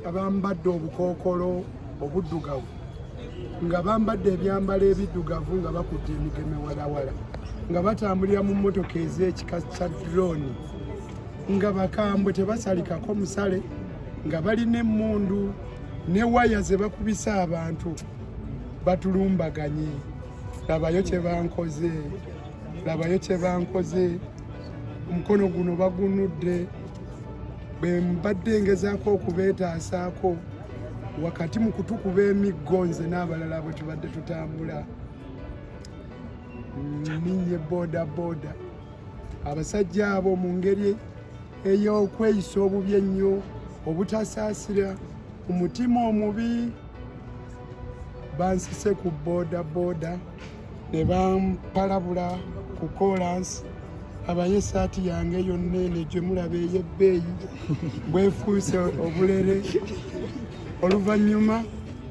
nga bambadde obukookolo obuddugavu nga bambadde ebyambalo ebiddugavu nga bakutte emigeme walawala nga batambulira mu mmotoka ez'ekika kya drone nga bakambwe tebasalikako musale nga balina emmundu ne waya ze bakubisa abantu batulumbaganye. Labayo kye bankoze, labayo kye bankoze, omukono guno bagunudde bwe mbadde ngezaako okubeetaasaako wakati mu kutukuba emiggo nze n'abalala bwe tubadde tutambula. Ninye boda boda abasajja abo mu ngeri ey'okweyisa obubi ennyo obutasaasira umutima omubi bansise ku boda boda ne bampalabula ku kolansi abaye esaati yange yonna eno gye mulaba ey'ebbeeyi bwefuuse obulere. Oluvannyuma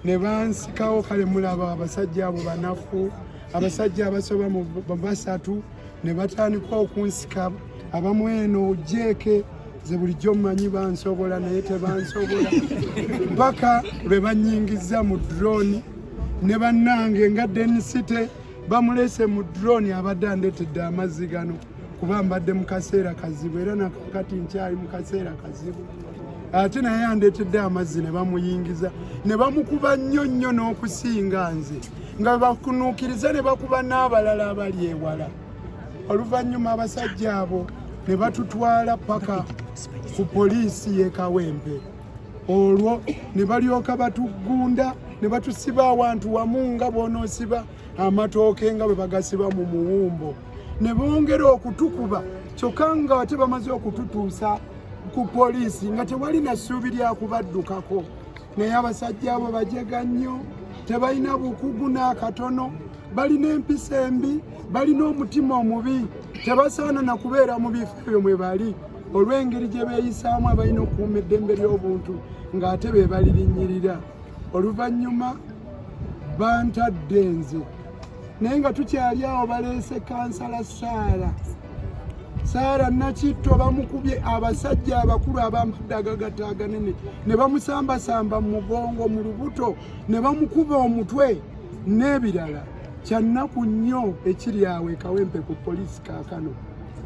ne bansikawo kale mulaba abasajja abo banafu abasajja abasoba mu basatu ne batandika okunsika abamu eno jeeke ze bulijjo mmanyi bansobola naye tebansobola mpaka lwe banyingiza mu drone ne bannange nga Denisite bamulese mu drone abadde andetedde amazzi gano kuba mbadde mu kaseera kazibu era nakakati nkyali mu kaseera kazibu ate naye andetedde amazzi ne bamuyingiza ne bamukuba nnyo nnyo n'okusinga nze nga bakunuukiriza ne bakuba n'abalala abali ewala. Oluvannyuma abasajja abo ne batutwala paka ku poliisi y'e Kawempe. Olwo ne balyoka batugunda ne batusiba awantu wamu nga bw'onoosiba amatooke nga bwe bagasiba mu muwumbo ne bongera okutukuba kyokka nga ate bamaze okututuusa ku poliisi nga tewali na ssuubi lya kubaddukako. Naye abasajja abo bajega nnyo tebalina bukugu n'akatono balina empisa embi balina omutima omubi tebasaana na kubeera mu bifo ebyo mwe bali olw'engeri gye beeyisaamu abalina okukuuma eddembe ly'obuntu ng'ate be balirinyirira. Oluvannyuma bantadde nze naye nga tukyali awo baleese kansala Saara Nakitto bamukubye abasajja abakulu abambadde agagato aganene ne bamusambasamba mu mugongo mu lubuto ne bamukuba omutwe n'ebirala. Kyannaku nnyo ekiri awo e Kawempe ku poliisi kaakano.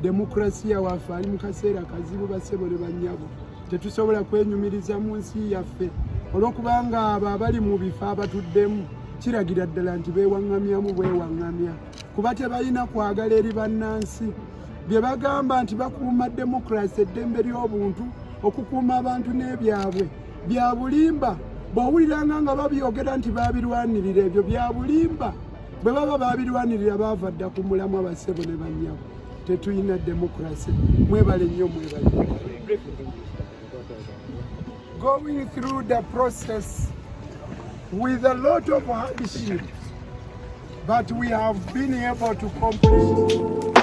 Demokrasiya waffe ali mu kaseera kazibu bassebo ne bannyabo tetusobola kwenyumiriza mu nsi yaffe olw'okubanga abo abali mu bifo abatuddemu kiragira ddala nti beewaŋŋamyamu bwewaŋŋamya kuba tebalina kwagala eri bannansi bye bagamba nti bakuuma demokrasi eddembe ly'obuntu okukuuma abantu n'ebyabwe bya bulimba. Bw'owuliranga nga babyogera nti babirwanirira ebyo bya bulimba. Bwe baba babirwanirira baava dda ku mulamu abassebo ne bannyabo. Tetuyina demokrasi. Mwebale nnyo mwebale. Going through the process with a lot of hardship, but we have been able to complete.